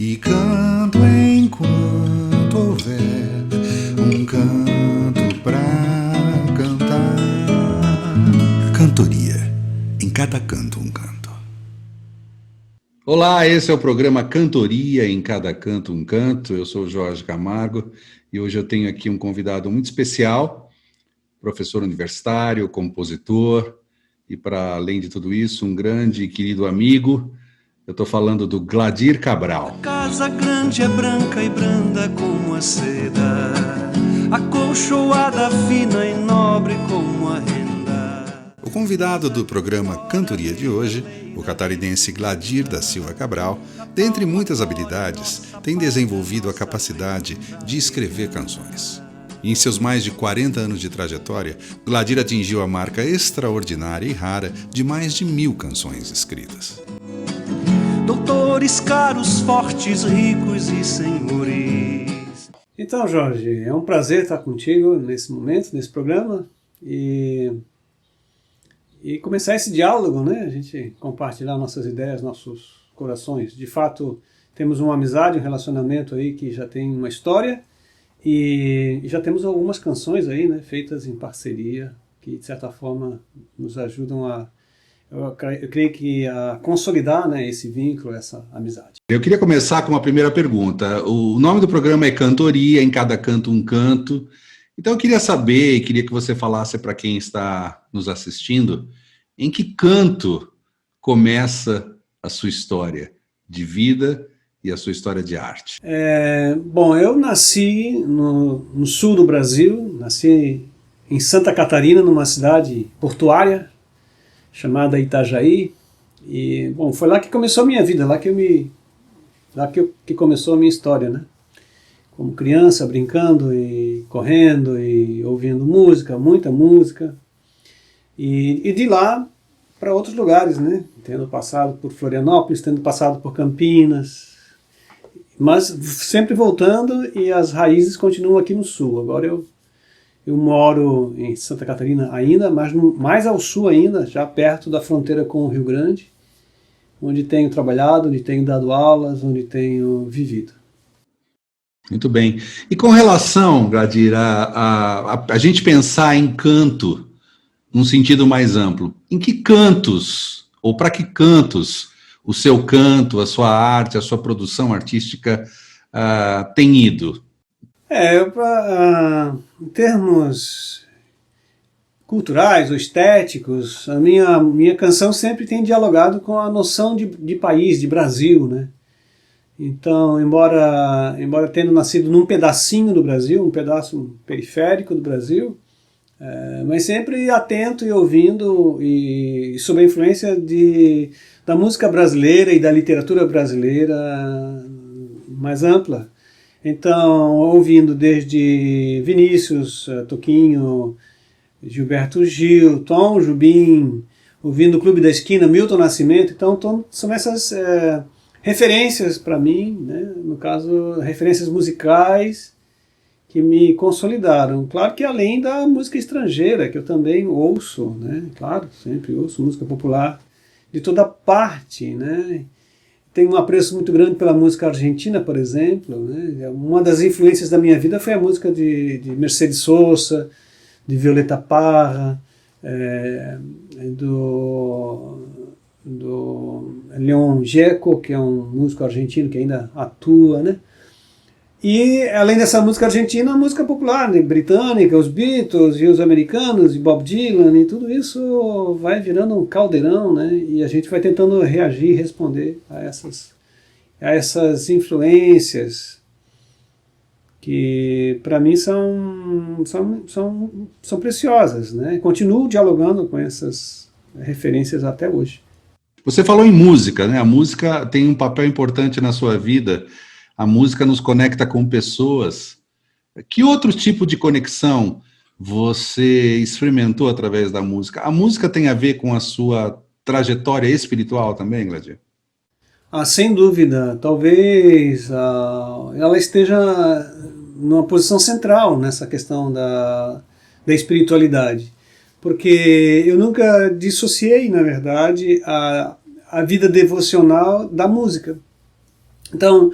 E canto enquanto houver um canto pra cantar. Cantoria, em cada canto um canto. Olá, esse é o programa Cantoria, em cada canto um canto. Eu sou o Jorge Camargo e hoje eu tenho aqui um convidado muito especial, professor universitário, compositor e, para além de tudo isso, um grande e querido amigo. Eu estou falando do Gladir Cabral. A casa grande é branca e branda como a seda, acolchoada, fina e nobre como a renda. O convidado do programa Cantoria de hoje, o catarinense Gladir da Silva Cabral, dentre muitas habilidades, tem desenvolvido a capacidade de escrever canções. E em seus mais de 40 anos de trajetória, Gladir atingiu a marca extraordinária e rara de mais de 1000 canções escritas. Doutores caros, fortes, ricos e senhores. Então, Jorge, é um prazer estar contigo nesse momento, nesse programa, e começar esse diálogo, né? A gente compartilhar nossas ideias, nossos corações. De fato, temos uma amizade, um relacionamento aí que já tem uma história, e já temos algumas canções aí, né, feitas em parceria, que de certa forma nos ajudam eu creio que a consolidar, né, esse vínculo, essa amizade. Eu queria começar com uma primeira pergunta. O nome do programa é Cantoria, em cada canto um canto. Então eu queria saber, e queria que você falasse para quem está nos assistindo, em que canto começa a sua história de vida e a sua história de arte? Bom, eu nasci no sul do Brasil, nasci em Santa Catarina, numa cidade portuária, chamada Itajaí, e bom, foi lá que começou a minha vida, que começou a minha história, né? Como criança, brincando e correndo e ouvindo música, muita música, e de lá para outros lugares, né? Tendo passado por Florianópolis, tendo passado por Campinas, mas sempre voltando, e as raízes continuam aqui no sul. Agora eu moro em Santa Catarina ainda, mas mais ao sul ainda, já perto da fronteira com o Rio Grande, onde tenho trabalhado, onde tenho dado aulas, onde tenho vivido. Muito bem. E com relação, Gladir, a gente pensar em canto num sentido mais amplo, em que cantos, ou para que cantos, o seu canto, a sua arte, a sua produção artística tem ido? Em termos culturais ou estéticos, a minha canção sempre tem dialogado com a noção de país, de Brasil, né? Então, embora tendo nascido num pedacinho do Brasil, um pedaço periférico do Brasil, mas sempre atento e ouvindo, e sob a influência da música brasileira e da literatura brasileira mais ampla. Então, ouvindo desde Vinícius, Toquinho, Gilberto Gil, Tom Jobim, ouvindo o Clube da Esquina, Milton Nascimento. Então são essas referências para mim, né? No caso, referências musicais que me consolidaram. Claro que além da música estrangeira, que eu também ouço, né? Claro, sempre ouço música popular de toda parte, né? Tenho um apreço muito grande pela música argentina, por exemplo, né? Uma das influências da minha vida foi a música de Mercedes Sosa, de Violeta Parra, do Leon Gieco, que é um músico argentino que ainda atua, né? E além dessa música argentina, a música popular, né, britânica, os Beatles e os americanos, e Bob Dylan, e tudo isso vai virando um caldeirão, né? E a gente vai tentando reagir e responder a essas influências que para mim são preciosas, né? Continuo dialogando com essas referências até hoje. Você falou em música, né? A música tem um papel importante na sua vida. A música nos conecta com pessoas. Que outro tipo de conexão você experimentou através da música? A música tem a ver com a sua trajetória espiritual também, Gladir? Sem dúvida. Talvez ela esteja numa posição central nessa questão da espiritualidade. Porque eu nunca dissociei, na verdade, a vida devocional da música. Então,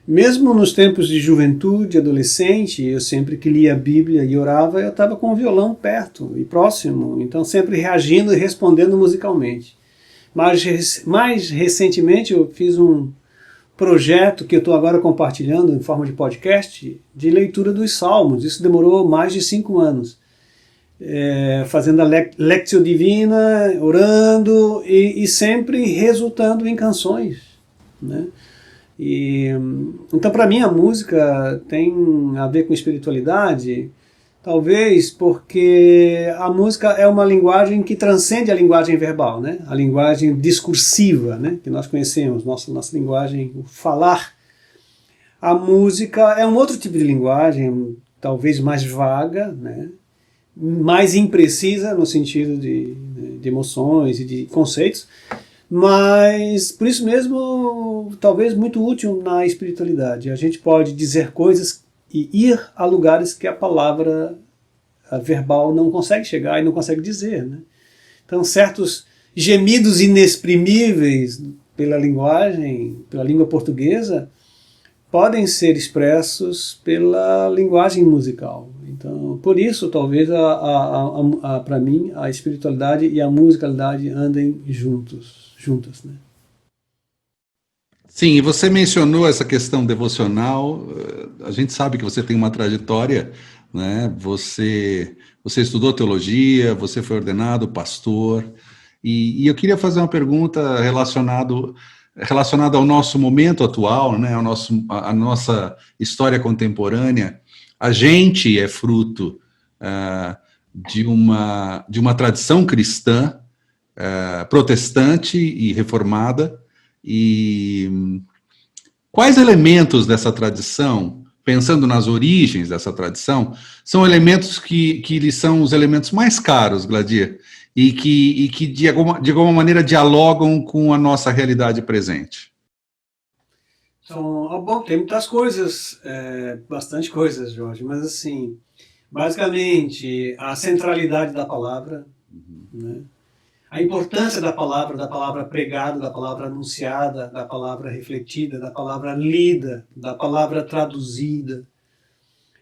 mesmo nos tempos de juventude, adolescente, eu sempre que lia a Bíblia e orava, eu estava com o violão perto e próximo, então sempre reagindo e respondendo musicalmente. Mais recentemente eu fiz um projeto que eu estou agora compartilhando em forma de podcast de leitura dos Salmos. Isso demorou mais de 5 anos. Fazendo a Lectio Divina, orando e sempre resultando em canções, né? Então, para mim, a música tem a ver com espiritualidade, talvez porque a música é uma linguagem que transcende a linguagem verbal, né? A linguagem discursiva, né? Que nós conhecemos, nossa linguagem, o falar. A música é um outro tipo de linguagem, talvez mais vaga, né? Mais imprecisa no sentido de emoções e de conceitos, mas por isso mesmo talvez muito útil na espiritualidade. A gente pode dizer coisas e ir a lugares que a palavra verbal não consegue chegar e não consegue dizer, né? Então certos gemidos inexprimíveis pela linguagem, pela língua portuguesa, podem ser expressos pela linguagem musical. Então, por isso, talvez, para mim, a espiritualidade e a musicalidade andem juntas, né? Sim, e você mencionou essa questão devocional. A gente sabe que você tem uma trajetória, né? Você estudou teologia, você foi ordenado pastor, e eu queria fazer uma pergunta relacionada ao nosso momento atual, né? A nossa história contemporânea. A gente é fruto de uma tradição cristã protestante e reformada. E quais elementos dessa tradição, pensando nas origens dessa tradição, são elementos que lhes são os elementos mais caros, Gladir, e que de alguma maneira dialogam com a nossa realidade presente? Então, bom, tem muitas coisas, bastante coisas, Jorge, mas assim, basicamente a centralidade da palavra, né? A importância da palavra pregada, da palavra anunciada, da palavra refletida, da palavra lida, da palavra traduzida,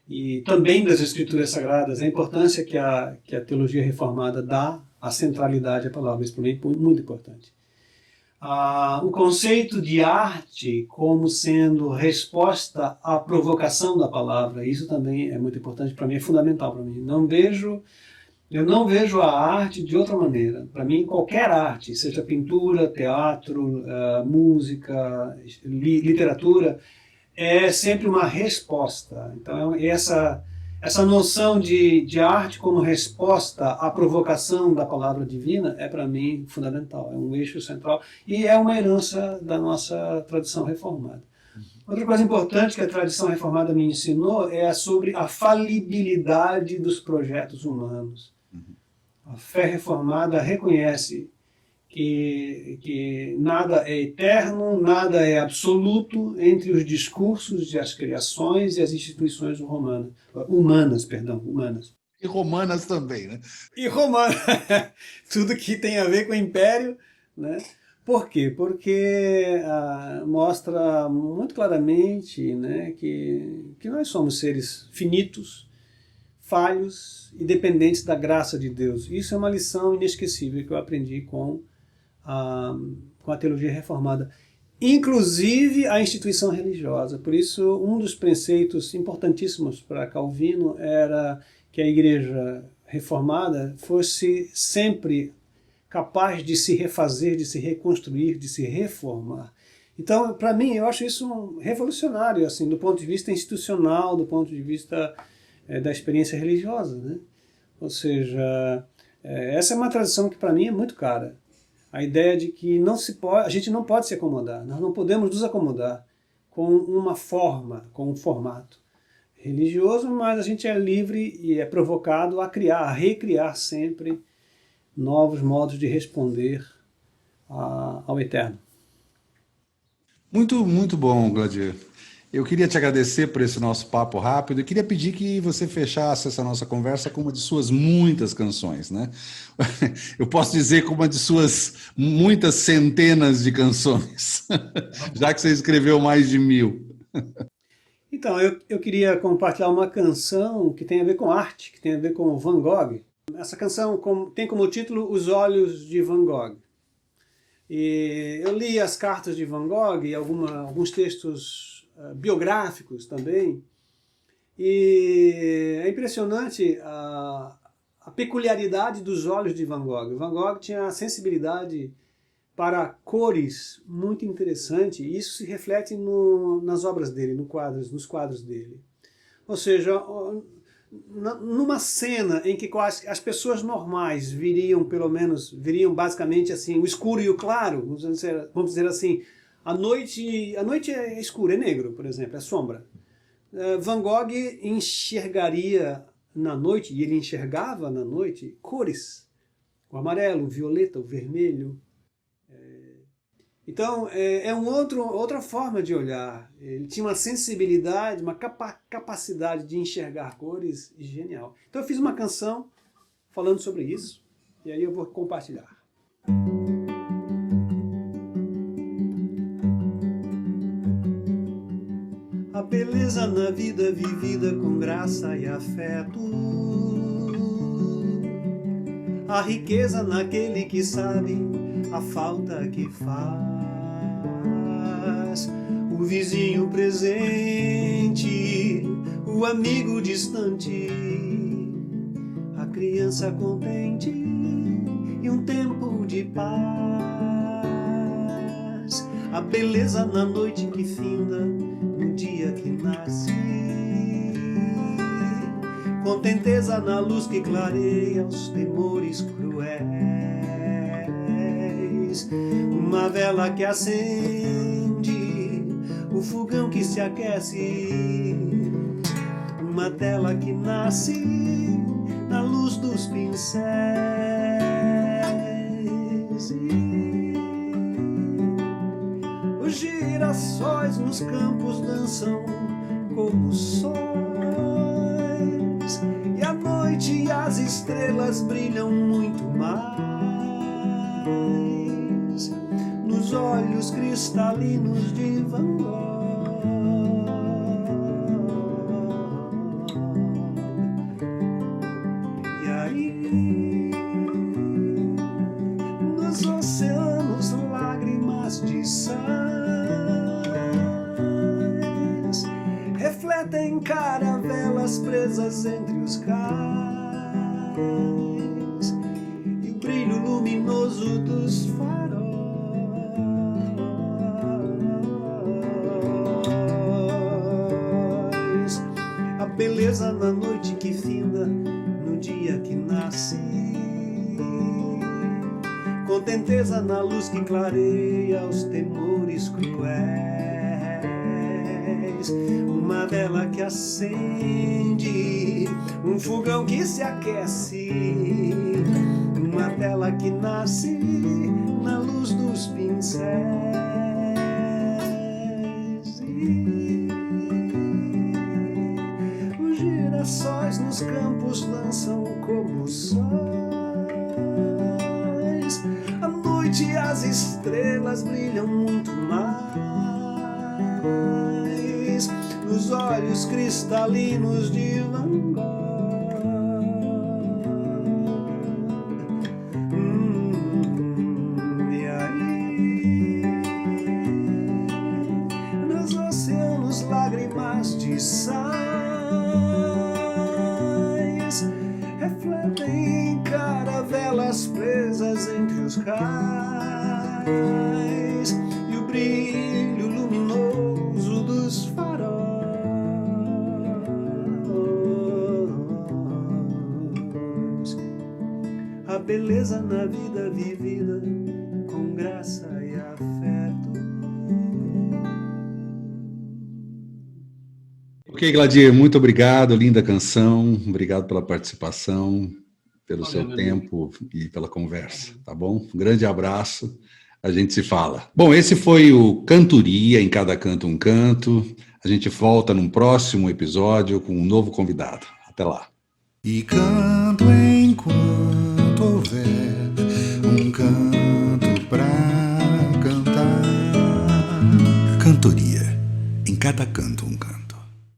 e também das escrituras sagradas, a importância que a teologia reformada dá à centralidade à palavra, isso para mim é muito importante. O conceito de arte como sendo resposta à provocação da palavra, isso também é muito importante para mim, é fundamental para mim. Eu não vejo a arte de outra maneira. Para mim, qualquer arte, seja pintura, teatro, música, literatura, é sempre uma resposta. Então, essa noção de arte como resposta à provocação da palavra divina é, para mim, fundamental. É um eixo central e é uma herança da nossa tradição reformada. Outra coisa importante que a tradição reformada me ensinou é sobre a falibilidade dos projetos humanos. A fé reformada reconhece que nada é eterno, nada é absoluto entre os discursos e as criações e as instituições humanas. E romanas também, né? E romanas, tudo que tem a ver com o império, né? Por quê? Porque mostra muito claramente, né, que nós somos seres finitos, falhos e dependentes da graça de Deus. Isso é uma lição inesquecível que eu aprendi com a teologia reformada, inclusive a instituição religiosa. Por isso, um dos preceitos importantíssimos para Calvino era que a igreja reformada fosse sempre capaz de se refazer, de se reconstruir, de se reformar. Então, para mim, eu acho isso revolucionário, assim, do ponto de vista institucional, do ponto de vista da experiência religiosa, né? Ou seja, essa é uma tradição que para mim é muito cara. A ideia de que a gente não pode se acomodar, nós não podemos nos acomodar com uma forma, com um formato religioso, mas a gente é livre e é provocado a recriar sempre novos modos de responder ao Eterno. Muito, muito bom, Gladir. Eu queria te agradecer por esse nosso papo rápido e queria pedir que você fechasse essa nossa conversa com uma de suas muitas canções, né? Eu posso dizer com uma de suas muitas centenas de canções, já que você escreveu mais de 1000. Então, eu queria compartilhar uma canção que tem a ver com arte, que tem a ver com Van Gogh. Essa canção tem como título Os Olhos de Van Gogh. E eu li as cartas de Van Gogh e alguns textos biográficos também, e é impressionante a peculiaridade dos olhos de Van Gogh. Van Gogh tinha a sensibilidade para cores muito interessante, e isso se reflete nas obras dele, nos quadros dele. Ou seja, numa cena em que as pessoas normais viriam basicamente assim, o escuro e o claro, vamos dizer assim, a noite é escura, é negro, por exemplo, é sombra. Van Gogh enxergaria na noite, e ele enxergava na noite, cores. O amarelo, o violeta, o vermelho. Então, é outra forma de olhar. Ele tinha uma sensibilidade, uma capacidade de enxergar cores genial. Então eu fiz uma canção falando sobre isso, e aí eu vou compartilhar. A beleza na vida vivida com graça e afeto, a riqueza naquele que sabe a falta que faz, o vizinho presente, o amigo distante, a criança contente e um tempo de paz, a beleza na noite que finda, no dia que nasce, contenteza na luz que clareia os temores cruéis, uma vela que acende, o fogão que se aquece, uma tela que nasce na luz dos pincéis. Os girassóis nos campos dançam como sóis, e à noite as estrelas brilham muito mais nos olhos cristalinos de Van Gogh. E aí, nos oceanos, lágrimas de sais refletem caravelas presas entre os cais e o brilho luminoso dos faróis, a beleza na noite que finda, no dia que nasce, contenteza na luz que clareia os temores cruéis, uma vela que acende, um fogão que se aquece, uma tela que nasce na luz dos pincéis. E os girassóis nos campos dançam como sóis, à noite as estrelas brilham muito mais nos olhos cristalinos de Van Gogh. E aí, nos oceanos, lágrimas de sais refletem caravelas presas entre os cais e o brilho luminoso dos faróis, a beleza na vida vivida com graça e afeto. Ok, Gladir, muito obrigado, linda canção, obrigado pela participação, pelo seu tempo e pela conversa, tá bom? Um grande abraço, a gente se fala. Bom, esse foi o Cantoria, em Cada Canto um Canto. A gente volta num próximo episódio com um novo convidado. Até lá. E canto enquanto houver um canto pra cantar. Cantoria, em cada canto um canto.